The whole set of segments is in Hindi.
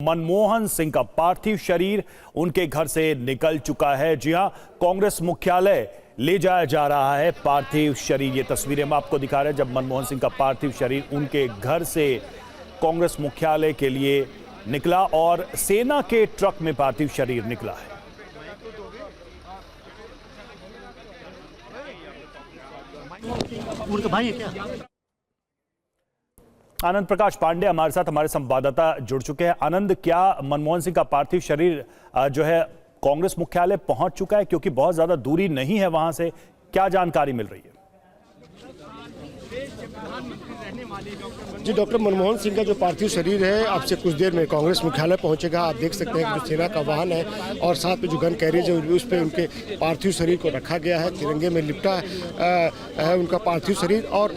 मनमोहन सिंह का पार्थिव शरीर उनके घर से निकल चुका है। जी हां, कांग्रेस मुख्यालय ले जाया जा रहा है पार्थिव शरीर। ये तस्वीरें हम आपको दिखा रहे हैं जब मनमोहन सिंह का पार्थिव शरीर उनके घर से कांग्रेस मुख्यालय के लिए निकला और सेना के ट्रक में पार्थिव शरीर निकला है। भाई क्या? आनंद प्रकाश पांडे हमारे साथ, हमारे संवाददाता जुड़ चुके हैं। आनंद, क्या मनमोहन सिंह का पार्थिव शरीर जो है कांग्रेस मुख्यालय पहुंच चुका है? क्योंकि बहुत ज्यादा दूरी नहीं है वहां से, क्या जानकारी मिल रही है? जी, डॉक्टर मनमोहन सिंह का जो पार्थिव शरीर है अब से कुछ देर में कांग्रेस मुख्यालय पहुंचेगा। आप देख सकते हैं कि जो सेना का वाहन है और साथ में जो गन कैरियज है उस पर उनके पार्थिव शरीर को रखा गया है। तिरंगे में लिपटा है उनका पार्थिव शरीर और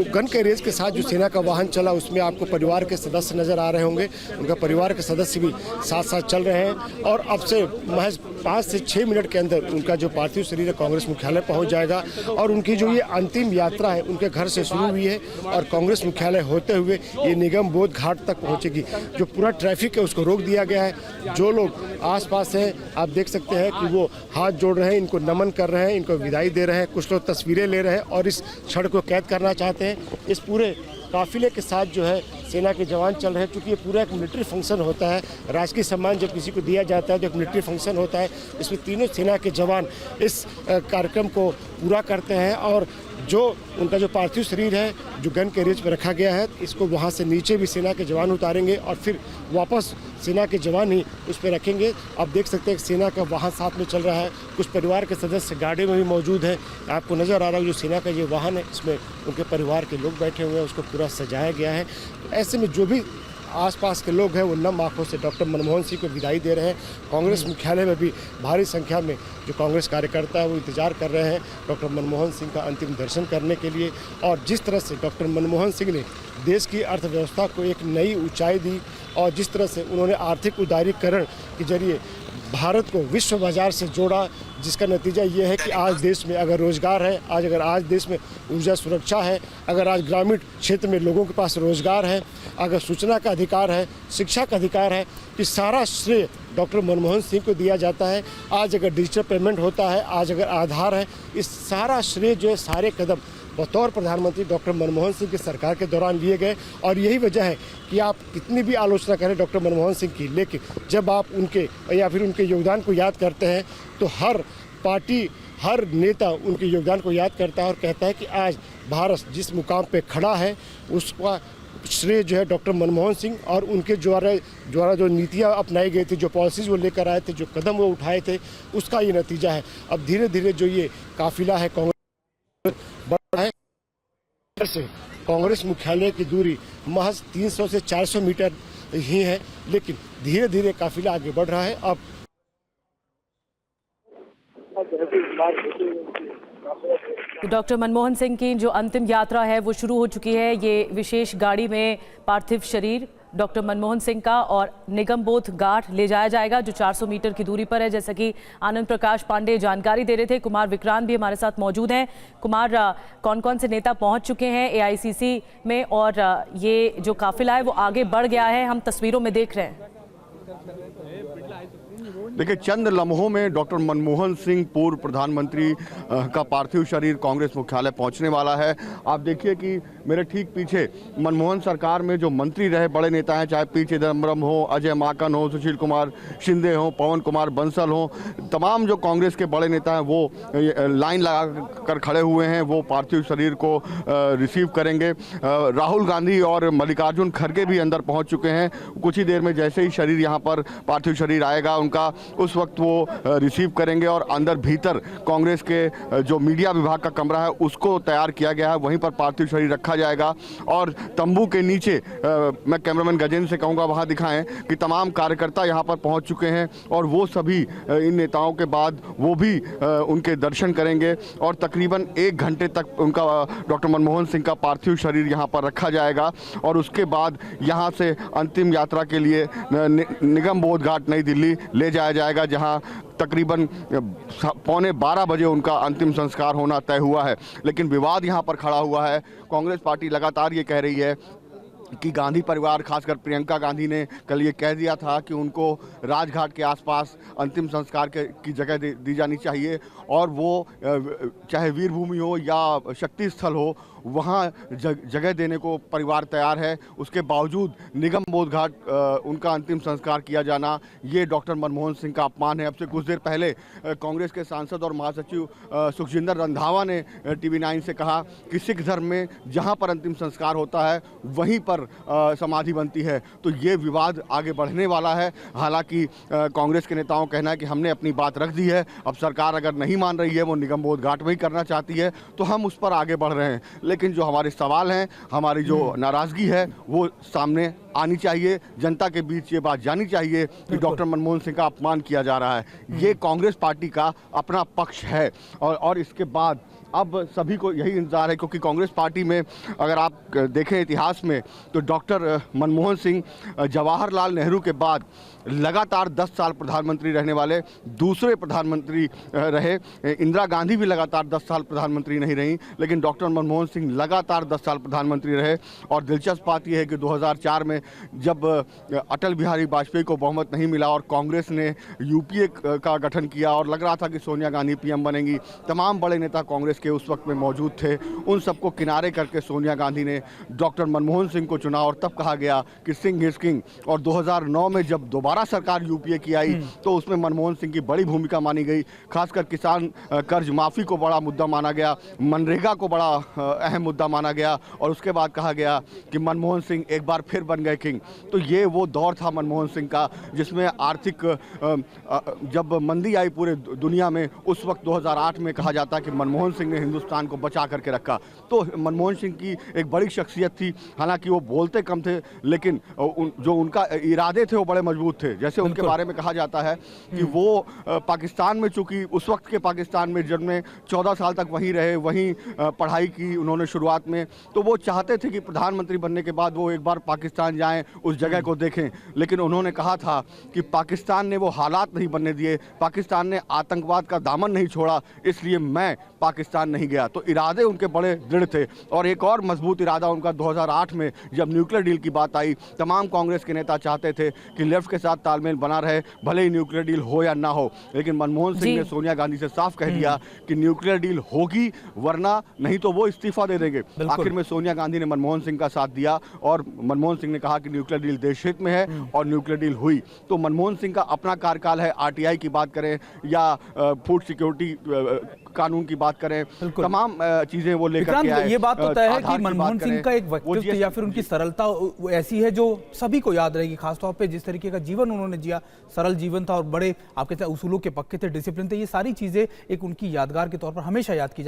गन कैरियज के साथ जो सेना का वाहन चला उसमें आपको परिवार के सदस्य नजर आ रहे होंगे। उनका परिवार के सदस्य भी साथ साथ चल रहे हैं और अब से महज 5 से 6 मिनट के अंदर उनका जो पार्थिव शरीर है कांग्रेस मुख्यालय पहुँच जाएगा। और उनकी जो ये अंतिम यात्रा है उनके घर से शुरू हुई है और कांग्रेस मुख्यालय होते हुए ये निगम बोध घाट तक पहुंचेगी। जो पूरा ट्रैफिक है उसको रोक दिया गया है। जो लोग आसपास हैं आप देख सकते हैं कि वो हाथ जोड़ रहे हैं, इनको नमन कर रहे हैं, इनको विदाई दे रहे हैं। कुछ लोग तस्वीरें ले रहे हैं और इस क्षण को कैद करना चाहते हैं। इस पूरे काफिले के साथ जो है सेना के जवान चल रहे हैं। क्योंकि ये पूरा एक मिलिट्री फंक्शन होता है, राजकीय सम्मान जब किसी को दिया जाता है तो एक मिलिट्री फंक्शन होता है। इसमें तीनों सेना के जवान इस कार्यक्रम को पूरा करते हैं और जो उनका जो पार्थिव शरीर है जो गन कैरियज पर रखा गया है इसको वहाँ से नीचे भी सेना के जवान उतारेंगे और फिर वापस सेना के जवान ही उस पर रखेंगे। आप देख सकते हैं कि सेना का वाहन साथ में चल रहा है। कुछ परिवार के सदस्य गाड़ी में भी मौजूद हैं। आपको नज़र आ रहा है जो सेना का ये वाहन है इसमें उनके परिवार के लोग बैठे हुए हैं, उसको पूरा सजाया गया है। ऐसे में जो भी आसपास के लोग हैं वो नम आंखों से डॉक्टर मनमोहन सिंह को विदाई दे रहे हैं। कांग्रेस मुख्यालय में भी भारी संख्या में जो कांग्रेस कार्यकर्ता है वो इंतजार कर रहे हैं डॉक्टर मनमोहन सिंह का अंतिम दर्शन करने के लिए। और जिस तरह से डॉक्टर मनमोहन सिंह ने देश की अर्थव्यवस्था को एक नई ऊंचाई दी और जिस तरह से उन्होंने आर्थिक उदारीकरण के जरिए भारत को विश्व बाजार से जोड़ा, जिसका नतीजा ये है कि आज देश में अगर रोजगार है, आज देश में ऊर्जा सुरक्षा है, अगर आज ग्रामीण क्षेत्र में लोगों के पास रोजगार है, अगर सूचना का अधिकार है, शिक्षा का अधिकार है, कि सारा श्रेय डॉक्टर मनमोहन सिंह को दिया जाता है। आज अगर डिजिटल पेमेंट होता है, आज अगर आधार है, इस सारा श्रेय जो है सारे कदम बतौर प्रधानमंत्री डॉक्टर मनमोहन सिंह की सरकार के दौरान लिए गए। और यही वजह है कि आप कितनी भी आलोचना करें डॉक्टर मनमोहन सिंह की, लेकिन जब आप उनके या फिर उनके योगदान को याद करते हैं तो हर पार्टी, हर नेता उनके योगदान को याद करता है और कहता है कि आज भारत जिस मुकाम पे खड़ा है उसका श्रेय जो है डॉक्टर मनमोहन सिंह और उनके द्वारा जो नीतियाँ अपनाई गई थी, जो पॉलिसीज वो लेकर आए थे, जो कदम वो उठाए थे, उसका ये नतीजा है। अब धीरे धीरे जो ये काफिला है कांग्रेस बढ़ है से कांग्रेस मुख्यालय की दूरी महज 300 से 400 मीटर ही है, लेकिन धीरे धीरे काफिला आगे बढ़ रहा है। अब डॉक्टर मनमोहन सिंह की जो अंतिम यात्रा है वो शुरू हो चुकी है। ये विशेष गाड़ी में पार्थिव शरीर डॉक्टर मनमोहन सिंह का और निगम बोध घाट ले जाया जाएगा जो 400 मीटर की दूरी पर है। जैसा कि आनंद प्रकाश पांडे जानकारी दे रहे थे, कुमार विक्रांत भी हमारे साथ मौजूद हैं। कुमार, कौन कौन से नेता पहुंच चुके हैं एआईसीसी में और ये जो काफिला है वो आगे बढ़ गया है, हम तस्वीरों में देख रहे हैं। देखिए, चंद लम्हों में डॉक्टर मनमोहन सिंह पूर्व प्रधानमंत्री का पार्थिव शरीर कांग्रेस मुख्यालय पहुंचने वाला है। आप देखिए कि मेरे ठीक पीछे मनमोहन सरकार में जो मंत्री रहे बड़े नेता हैं, चाहे पी चिदम्बरम हो, अजय माकन हो, सुशील कुमार शिंदे हो, पवन कुमार बंसल हो, तमाम जो कांग्रेस के बड़े नेता हैं वो लाइन लगा कर खड़े हुए हैं। वो पार्थिव शरीर को रिसीव करेंगे। राहुल गांधी और मल्लिकार्जुन खड़गे भी अंदर पहुँच चुके हैं। कुछ ही देर में जैसे ही शरीर यहाँ पर पार्थिव शरीर आएगा उनका, उस वक्त वो रिसीव करेंगे और अंदर भीतर कांग्रेस के जो मीडिया विभाग का कमरा है उसको तैयार किया गया है, वहीं पर पार्थिव शरीर रखा जाएगा। और तंबू के नीचे मैं कैमरामैन गजेंद्र से कहूँगा वहाँ दिखाएं कि तमाम कार्यकर्ता यहाँ पर पहुँच चुके हैं और वो सभी इन नेताओं के बाद वो भी उनके दर्शन करेंगे और तकरीबन 1 घंटे तक उनका डॉक्टर मनमोहन सिंह का पार्थिव शरीर यहाँ पर रखा जाएगा। और उसके बाद यहाँ से अंतिम यात्रा के लिए निगम बोध घाट नई दिल्ली ले जाया जाएगा, जहां तकरीबन 11:15 बजे उनका अंतिम संस्कार होना तय हुआ है। लेकिन विवाद यहां पर खड़ा हुआ है। कांग्रेस पार्टी लगातार ये कह रही है कि गांधी परिवार, खासकर प्रियंका गांधी ने कल ये कह दिया था कि उनको राजघाट के आसपास अंतिम संस्कार की जगह दी जानी चाहिए, और वो चाहे वीरभूमि हो या शक्ति स्थल हो, वहाँ जगह देने को परिवार तैयार है। उसके बावजूद निगम बोध घाट उनका अंतिम संस्कार किया जाना, ये डॉक्टर मनमोहन सिंह का अपमान है। अब से कुछ देर पहले कांग्रेस के सांसद और महासचिव सुखजिंदर रंधावा ने TV9 से कहा कि सिख धर्म में जहाँ पर अंतिम संस्कार होता है वहीं पर समाधि बनती है। तो ये विवाद आगे बढ़ने वाला है। हालांकि कांग्रेस के नेताओं का कहना है कि हमने अपनी बात रख दी है, अब सरकार अगर नहीं मान रही है, वो निगम बोध घाट में ही करना चाहती है, तो हम उस पर आगे बढ़ रहे हैं। लेकिन जो हमारे सवाल हैं, हमारी जो नाराजगी है, वो सामने आनी चाहिए। जनता के बीच ये बात जानी चाहिए कि डॉक्टर मनमोहन सिंह का अपमान किया जा रहा है। ये कांग्रेस पार्टी का अपना पक्ष है, और इसके बाद अब सभी को यही इंतजार है, क्योंकि कांग्रेस पार्टी में अगर आप देखें इतिहास में, तो डॉक्टर मनमोहन सिंह जवाहरलाल नेहरू के बाद लगातार 10 साल प्रधानमंत्री रहने वाले दूसरे प्रधानमंत्री रहे। इंदिरा गांधी भी लगातार 10 साल प्रधानमंत्री नहीं रहीं, लेकिन डॉक्टर मनमोहन सिंह लगातार 10 साल प्रधानमंत्री रहे। और दिलचस्प बात यह है कि 2004 में जब अटल बिहारी वाजपेयी को बहुमत नहीं मिला और कांग्रेस ने यूपीए का गठन किया और लग रहा था कि सोनिया गांधी PM बनेंगी, तमाम बड़े नेता कांग्रेस के उस वक्त में मौजूद थे। उन सबको किनारे करके सोनिया गांधी ने डॉक्टर मनमोहन सिंह को चुना, और तब कहा गया कि सिंह इज किंग। और 2009 में जब दोबारा सरकार यूपीए की आई, तो उसमें मनमोहन सिंह की बड़ी भूमिका मानी गई। खासकर किसान कर्ज माफी को बड़ा मुद्दा माना गया, मनरेगा को बड़ा अहम मुद्दा माना गया, और उसके बाद कहा गया कि मनमोहन सिंह एक बार फिर बन गए किंग। तो ये वो दौर था मनमोहन सिंह का, जिसमें आर्थिक जब मंदी आई पूरे दुनिया में, उस वक्त 2008 में कहा जाता कि मनमोहन सिंह ने हिंदुस्तान को बचा करके रखा। तो मनमोहन सिंह की एक बड़ी शख्सियत थी। हालांकि वो बोलते कम थे, लेकिन जो उनका इरादे थे वो बड़े मजबूत थे। जैसे उनके बारे में कहा जाता है कि वो पाकिस्तान में, चूंकि उस वक्त के पाकिस्तान में जिनमें 14 साल तक वहीं रहे, वहीं पढ़ाई की उन्होंने शुरुआत में, तो वो चाहते थे कि प्रधानमंत्री बनने के बाद वो एक बार पाकिस्तान जाएं, उस जगह को देखें। लेकिन उन्होंने कहा था कि पाकिस्तान ने वो हालात नहीं बनने दिए, पाकिस्तान ने आतंकवाद का दामन नहीं छोड़ा, इसलिए मैं पाकिस्तान नहीं गया। तो इरादे उनके बड़े दृढ़ थे। और एक और मजबूत इरादा उनका 2008 में जब न्यूक्लियर डील की बात आई, तमाम कांग्रेस के नेता चाहते थे कि लेफ्ट के साथ तालमेल बना रहे, भले ही न्यूक्लियर डील हो या ना हो। लेकिन मनमोहन सिंह ने सोनिया गांधी से साफ कह दिया कि न्यूक्लियर डील होगी, वरना नहीं तो वो इस्तीफा दे देंगे। आखिर में सोनिया गांधी ने मनमोहन सिंह का साथ दिया, और मनमोहन सिंह ने कहा कि न्यूक्लियर डील देश हित में है, और न्यूक्लियर डील हुई। तो मनमोहन सिंह का अपना कार्यकाल है, RTI की बात करें या फूड सिक्योरिटी कानून की बात करें, तमाम चीजें वो लेकर के आए। ये बात तो तय है कि मनमोहन सिंह का एक व्यक्तित्व या फिर उनकी सरलता ऐसी है जो सभी को याद रहेगी, खासतौर पे जिस तरीके का जीवन उन्होंने जिया, सरल जीवन था और बड़े आपके उसूलों के पक्के थे, डिसिप्लिन थे। ये सारी चीजें एक उनकी यादगार के तौर पर हमेशा याद की जाएगी।